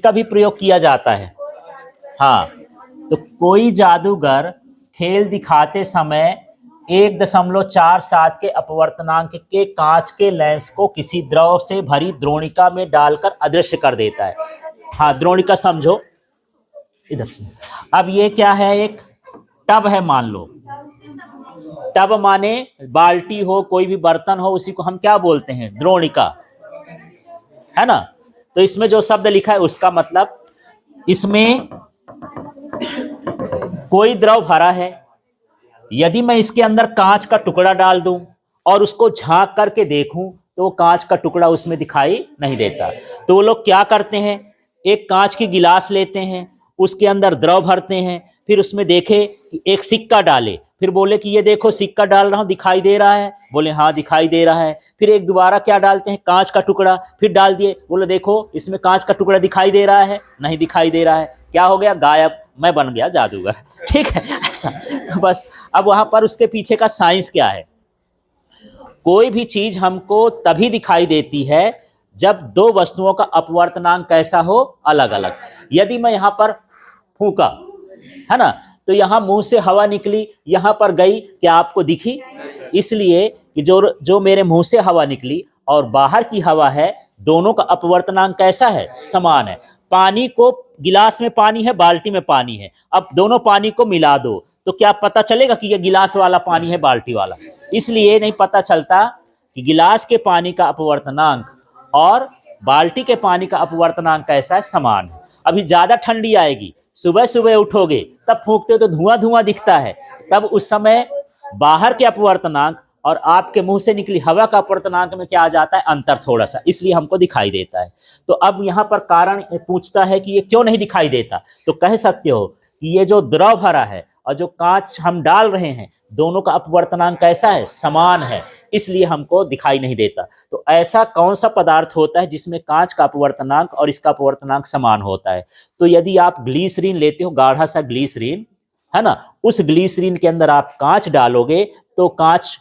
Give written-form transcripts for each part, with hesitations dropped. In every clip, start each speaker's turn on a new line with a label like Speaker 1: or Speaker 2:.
Speaker 1: इसका भी प्रयोग किया जाता है। हाँ, तो कोई जादूगर खेल दिखाते समय 1.47 के अपवर्तनांक के कांच के लेंस को किसी द्रव से भरी द्रोणिका में डालकर अदृश्य कर देता है। हाँ, द्रोणिका समझो इधर से। अब ये क्या है, एक टब है मान लो। टब माने बाल्टी हो, कोई भी बर्तन हो, उसी को हम क्या बोलते हैं, द्रोणिका, है ना। तो इसमें जो शब्द लिखा है उसका मतलब, इसमें कोई द्रव भरा है, यदि मैं इसके अंदर कांच का टुकड़ा डाल दूं और उसको झांक करके देखूं तो वो कांच का टुकड़ा उसमें दिखाई नहीं देता। तो वो लोग क्या करते हैं, एक कांच की गिलास लेते हैं, उसके अंदर द्रव भरते हैं, फिर उसमें देखे एक सिक्का डाले, फिर बोले कि ये देखो सिक्का डाल रहा हूं, दिखाई दे रहा है, बोले हाँ दिखाई दे रहा है। फिर एक दोबारा क्या डालते हैं, कांच का टुकड़ा, फिर डाल दिए, बोले देखो इसमें कांच का टुकड़ा दिखाई दे रहा है, नहीं दिखाई दे रहा है। क्या हो गया, गायब, मैं बन गया जादूगर। ठीक है, ऐसा। तो बस अब वहां पर उसके पीछे का साइंस क्या है, कोई भी चीज हमको तभी दिखाई देती है जब दो वस्तुओं का अपवर्तनांक कैसा हो, अलग अलग। यदि मैं यहां पर फूंका, है ना, तो यहां मुंह से हवा निकली, यहां पर गई, क्या आपको दिखी? इसलिए कि जो मेरे मुंह से हवा निकली और बाहर की हवा है, दोनों का अपवर्तनांक कैसा है, समान है। पानी को, गिलास में पानी है, बाल्टी में पानी है, अब दोनों पानी को मिला दो तो क्या पता चलेगा कि ये गिलास वाला पानी है, बाल्टी वाला? इसलिए नहीं पता चलता कि गिलास के पानी का अपवर्तनांक और बाल्टी के पानी का अपवर्तनांक कैसा है, समान है। अभी ज्यादा ठंडी आएगी, सुबह सुबह उठोगे तब फूंकते हो तो धुआं धुआं दिखता है, तब उस समय बाहर के अपवर्तनांक और आपके मुंह से निकली हवा का अपवर्तनांक में क्या आ जाता है, अंतर थोड़ा सा, इसलिए हमको दिखाई देता है। तो अब यहाँ पर कारण पूछता है कि ये क्यों नहीं दिखाई देता, तो कह सकते हो कि ये जो द्रव भरा है और जो कांच हम डाल रहे हैं, दोनों का अपवर्तनांक कैसा है, समान है, इसलिए हमको दिखाई नहीं देता। तो ऐसा कौन सा पदार्थ होता है जिसमें कांच का अपवर्तनांक और इसका अपवर्तनांक समान होता है? तो यदि आप ग्लीसरीन लेते हो, गाढ़ा सा ग्लीसरीन, है ना, उस ग्लीसरीन के अंदर आप कांच डालोगे तो कांच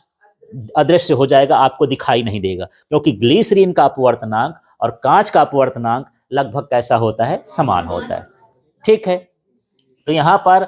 Speaker 1: अदृश्य हो जाएगा, आपको दिखाई नहीं देगा, क्योंकि ग्लीसरीन का अपवर्तनांक और कांच का अपवर्तनांक लगभग कैसा होता है, समान होता है। ठीक है, तो यहां पर